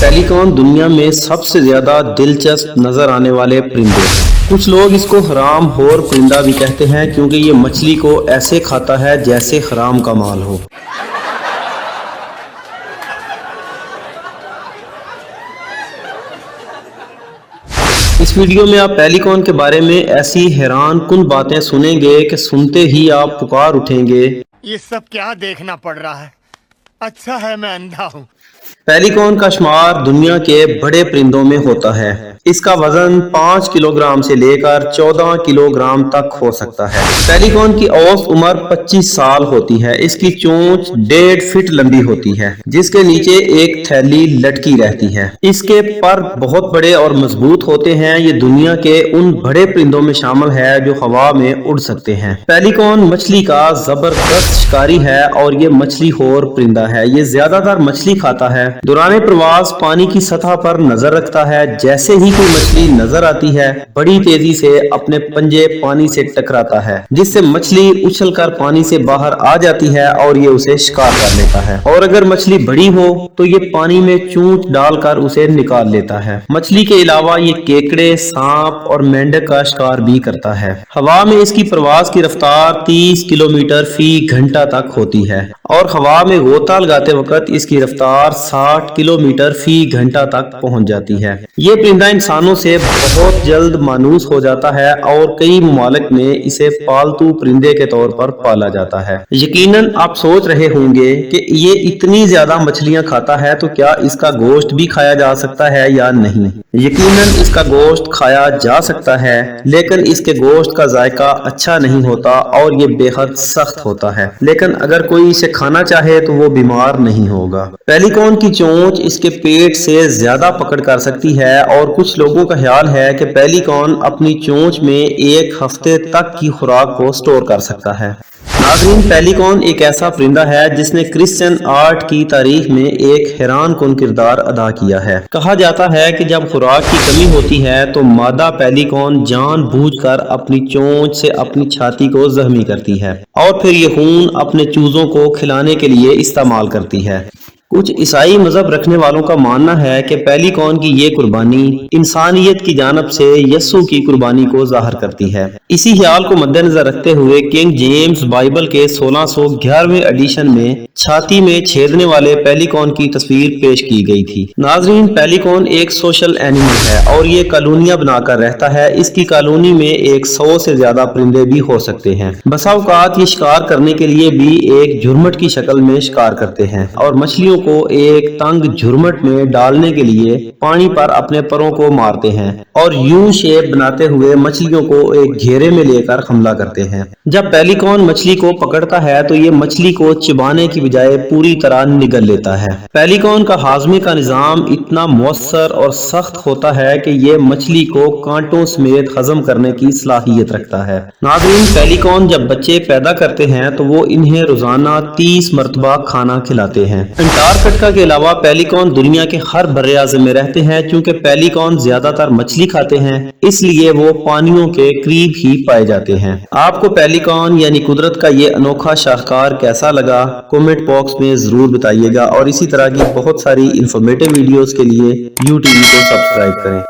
Pelican दुनिया में सबसे ज्यादा दिलचस्प नजर आने वाले परिंदे। कुछ लोग इसको हराम खोर परिंदा भी कहते हैं क्योंकि ये मछली को ऐसे खाता है जैसे हराम का माल हो। इस वीडियो में आप पेलिकॉन के बारे में ऐसी हैरान कुन बातें सुनेंगे कि सुनते ही आप पुकार उठेंगे, ये सब क्या देखना पड़ रहा है? अच्छा है मैं अंधा हूँ। पेलिकॉन का शुमार दुनिया के बड़े परिंदों में होता है। इसका वजन 5 किलोग्राम से लेकर 14 किलोग्राम तक हो सकता है। पेलिकॉन की औसत उम्र 25 साल होती है। इसकी चोंच 1.5 फीट लंबी होती है, जिसके नीचे एक थैली लटकी रहती है। इसके पर बहुत बड़े और मजबूत होते हैं। ये दुनिया के उन बड़े परिंदों में शामिल है जो हवा में उड़ सकते हैं। पेलिकॉन मछली का जबरदस्त शिकारी है और ये मछली खोर परिंदा है। ये ज्यादातर मछली खाता है। दौरान प्रवास पानी की सतह पर नजर रखता है। जैसे ही कोई मछली नजर आती है, बड़ी तेजी से अपने पंजे पानी से टकराता है, जिससे मछली उछलकर पानी से बाहर आ जाती है और ये उसे शिकार कर लेता है। और अगर मछली बड़ी हो तो ये पानी में चूंच डालकर उसे निकाल लेता है। मछली के अलावा ये केकड़े, सांप और मेंढक का शिकार भी करता है। हवा में इसकी प्रवास की रफ्तार 30 किलोमीटर फी घंटा तक होती है और हवा में गोता लगाते वक्त इसकी रफ्तार 60 किलोमीटर फी घंटा तक पहुंच जाती है। ये परिंदा इंसानों से बहुत जल्द मानूस हो जाता है और कई ममालिक में इसे पालतू परिंदे के तौर पर पाला जाता है। यकीनन आप सोच रहे होंगे कि ये इतनी ज्यादा मछलियां खाता है तो क्या इसका गोश्त भी खाया जा सकता है या नहीं। यकीनन इसका गोश्त खाया जा सकता है, लेकिन इसके गोश्त का जायका अच्छा नहीं होता और ये बेहद सख्त होता है। लेकिन अगर कोई इसे खाना चाहे तो वो बीमार नहीं होगा। पेलिकॉन की चोंच इसके पेट से ज्यादा पकड़ कर सकती है और कुछ लोगों का ख्याल है कि पेलिकॉन अपनी चोंच में 1 हफ्ते तक की खुराक को स्टोर कर सकता है। नाज़रीन, पेलिकॉन एक ऐसा परिंदा है जिसने क्रिश्चियन आर्ट की तारीख में एक हैरान कुन किरदार अदा किया है। कहा जाता है कि जब खुराक की कमी होती है तो मादा पेलिकॉन जानबूझकर अपनी चोंच से अपनी छाती को जख्मी करती है और फिर ये खून अपने चूजों को खिलाने के लिए इस्तेमाल करती है। कुछ ईसाई मजहब रखने वालों का मानना है कि पेलिकॉन की ये कुर्बानी इंसानियत की जानिब से यस्सु की कुर्बानी को जाहिर करती है। इसी ख्याल को मद्देनजर रखते हुए किंग जेम्स बाइबल के 1611वें एडिशन में छाती में छेदने वाले पेलिकॉन की तस्वीर पेश की गई थी। नाजरीन, पेलिकॉन एक सोशल एनिमल है और ये कॉलोनियां बनाकर रहता है। इसकी कॉलोनी में 100 से ज्यादा परिंदे भी हो सकते हैं। बसा औकात ये शिकार करने के लिए भी एक झुरमुट की शक्ल में शिकार करते हैं और मछलियों को एक तंग झुरमुट में डालने के लिए पानी पर अपने परों को मारते हैं और यू शेप बनाते हुए मछलियों को एक घेरे में लेकर हमला करते हैं। जब पेलिकॉन मछली को पकड़ता है तो ये मछली को चिबाने की बजाय पूरी तरह निगल लेता है। पेलिकॉन का हाजमे का निजाम इतना मौसर और सख्त होता है कि ये मछली को कांटों समेत हजम करने की सलाहियत रखता है। नाज़रीन, पेलिकॉन जब बच्चे पैदा करते हैं तो वो इन्हें रोजाना 30 मरतबा खाना खिलाते हैं। अंटार्कटिका के अलावा पेलिकॉन दुनिया के हर बर्रे आज़म में रहते हैं। चूंकि पेलिकॉन ज्यादातर मछली खाते हैं, इसलिए वो पानियों के करीब ही पाए जाते हैं। आपको पेलिकॉन यानी कुदरत का ये अनोखा शाहकार कैसा लगा, कमेंट बॉक्स में जरूर बताइएगा और इसी तरह की बहुत सारी इंफॉर्मेटिव वीडियोस के लिए यूट्यूब को सब्सक्राइब करें।